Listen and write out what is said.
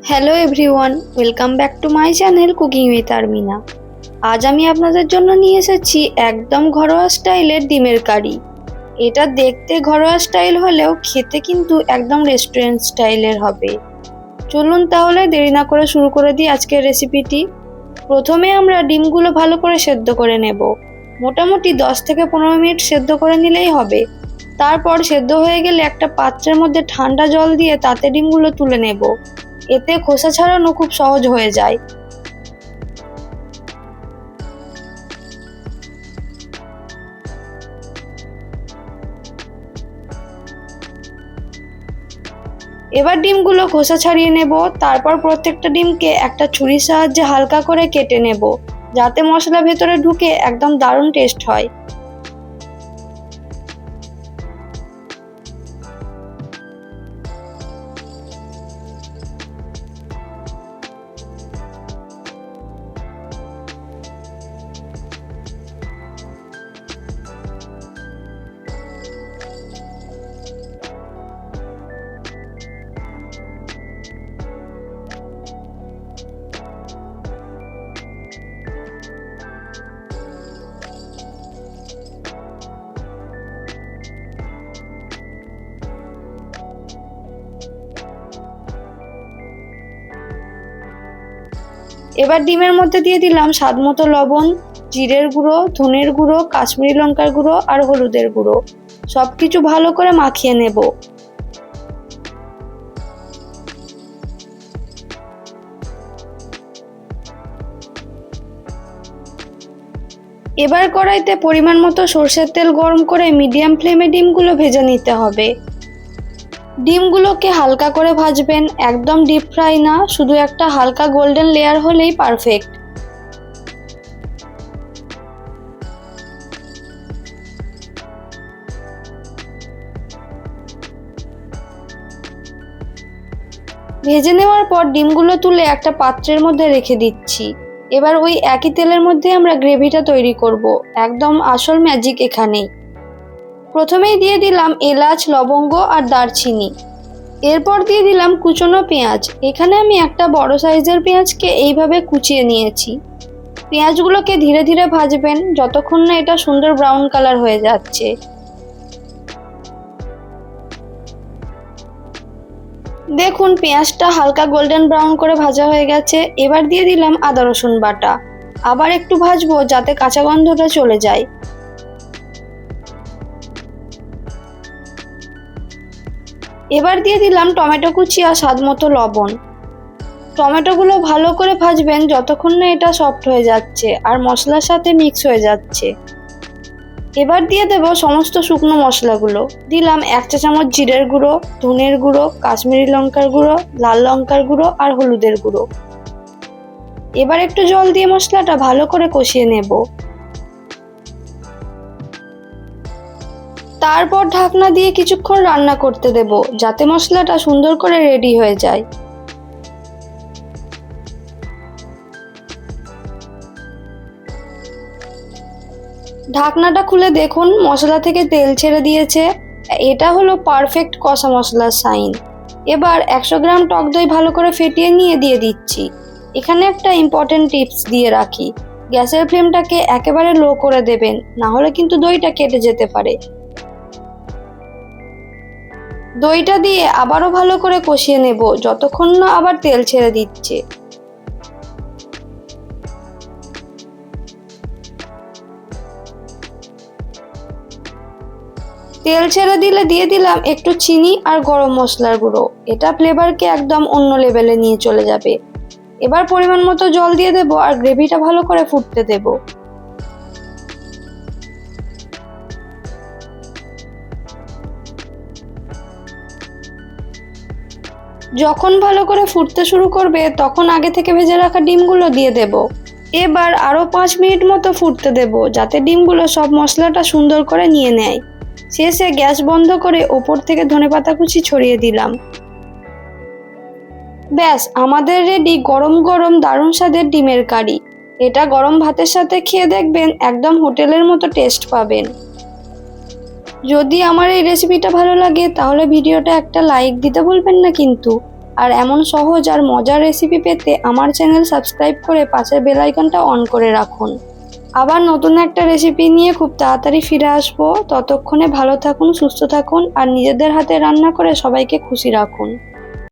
Hello everyone, welcome back to my channel cooking with Armina. আজ আমি আপনাদের জন্য নিয়ে এসেছি একদম ঘরোয়া স্টাইলের ডিমের কারি। এটা দেখতে ঘরোয়া স্টাইল হলেও খেতে কিন্তু একদম রেস্টুরেন্ট স্টাইলের হবে। চলুন তাহলে দেরি না করে শুরু করে দিই আজকের রেসিপিটি। প্রথমে আমরা ডিমগুলো ভালো করে সেদ্ধ করে নেব। মোটামুটি 10 থেকে 15 মিনিট সেদ্ধ করে নিলেই হবে। তারপর সেদ্ধ হয়ে গেলে একটা পাত্রের মধ্যে ঠান্ডা জল দিয়ে তাতে ডিমগুলো তুলে নেব। এতে খোসা ছাড়ানো খুব সহজ হয়ে যায়। এবার ডিমগুলো খোসা ছাড়িয়ে নেব। তারপর প্রত্যেকটা ডিমকে একটা ছুরির সাহায্যে হালকা করে কেটে নেব, যাতে মশলা ভেতরে ঢুকে একদম দারুণ টেস্ট হয়। এবার ডিমের মধ্যে দিয়ে দিলাম স্বাদ মতো লবণ, জিরের গুঁড়ো, ধনের গুঁড়ো, কাশ্মীরি লঙ্কার গুঁড়ো আর হলুদের গুঁড়ো। সবকিছু ভালো করে মাখিয়ে নেব। এবার কড়াইতে পরিমাণ মতো সরষের তেল গরম করে মিডিয়াম ফ্লেমে ডিমগুলো ভেজে নিতে হবে। ডিমগুলোকে হালকা করে ভাজবেন, একদম ডিপ ফ্রাই না, শুধু একটা হালকা গোল্ডেন লেয়ার হলেই পারফেক্ট। ভেজে নেওয়ার পর ডিমগুলো তুলে একটা পাত্রের মধ্যে রেখে দিচ্ছি। এবার ওই একই তেলের মধ্যে আমরা গ্রেভিটা তৈরি করব। একদম আসল ম্যাজিক এখানেই। প্রথমেই দিয়ে দিলাম এলাচ, লবঙ্গ আর দারচিনি। এরপর দিয়ে দিলাম কুচনো পেঁয়াজ। এখানে আমি একটা বড় সাইজের পেঁয়াজকে এইভাবে কুচিয়ে নিয়েছি। পেঁয়াজগুলোকে ধীরে ধীরে ভাজবেন যতক্ষণ না এটা সুন্দর ব্রাউন কালার হয়ে যাচ্ছে। দেখুন পেঁয়াজটা হালকা গোল্ডেন ব্রাউন করে ভাজা হয়ে গেছে। এবার দিয়ে দিলাম আদা রসুন বাটা। আবার একটু ভাজবো যাতে কাঁচা গন্ধটা চলে যায়। এবার দিয়ে দিলাম টমেটো কুচি আর স্বাদ মতো লবণ। টমেটোগুলো ভালো করে ভাজবেন যতক্ষণ না এটা সফট হয়ে যাচ্ছে আর মশলার সাথে মিক্স হয়ে যাচ্ছে। এবার দিয়ে দেব সমস্ত শুকনো মশলাগুলো। দিলাম 1 চা চামচ জিরের গুঁড়ো, ধনের গুঁড়ো, কাশ্মীরি লঙ্কার গুঁড়ো, লাল লঙ্কার গুঁড়ো আর হলুদের গুঁড়ো। এবার একটু জল দিয়ে মশলাটা ভালো করে কষিয়ে নেব। তারপর ঢাকনা দিয়ে কিছুক্ষণ রান্না করতে দেব, যাতে মশলাটা সুন্দর করে রেডি হয়ে যায়। ঢাকনাটা খুলে দেখুন মশলা থেকে তেল ছেড়ে দিয়েছে। এটা হলো পারফেক্ট কষা মশলার সাইন। এবার 100 গ্রাম টক দই ভালো করে ফেটিয়ে নিয়ে দিয়ে দিচ্ছি। এখানে একটা ইম্পর্টেন্ট টিপস দিয়ে রাখি, গ্যাসের ফ্লেমটাকে একেবারে লো করে দেবেন, না হলে কিন্তু দইটা কেটে যেতে পারে। দইটা দিয়ে আবারও ভালো করে কষিয়ে নেব যতক্ষণ না আবার তেল ছেড়ে দিচ্ছে। তেল ছেড়ে দিলে দিয়ে দিলাম একটু চিনি আর গরম মশলার গুঁড়ো। এটা ফ্লেভারকে একদম অন্য লেভেলে নিয়ে চলে যাবে। এবার পরিমাণ মতো জল দিয়ে দেব আর গ্রেভিটা ভালো করে ফুটতে দেব। যখন ভালো করে ফুটতে শুরু করবে তখন আগে থেকে ভেজে রাখা ডিমগুলো দিয়ে দেব। এবার আরো 5 মিনিট মতো ফুটতে দেব, যাতে ডিমগুলো সব মশলাটা সুন্দর করে নিয়ে নেয়। শেষে গ্যাস বন্ধ করে ওপর থেকে ধনেপাতা কুচি ছড়িয়ে দিলাম। ব্যাস আমাদের রেডি গরম গরম দারুণ স্বাদের ডিমের কারি। এটা গরম ভাতের সাথে খেয়ে দেখবেন একদম হোটেলের মতো টেস্ট পাবেন। যদি আমার এই রেসিপিটা ভালো লাগে তাহলে ভিডিওটা একটা লাইক দিতে ভুলবেন না কিন্তু। আর এমন সহজ আর মজার রেসিপি পেতে আমার চ্যানেল সাবস্ক্রাইব করে পাশের বেল আইকনটা অন করে রাখুন। আবার নতুন একটা রেসিপি নিয়ে খুব তাড়াতাড়ি ফিরে আসবো। ততক্ষণে ভালো থাকুন, সুস্থ থাকুন আর নিজেদের হাতে রান্না করে সবাইকে খুশি রাখুন।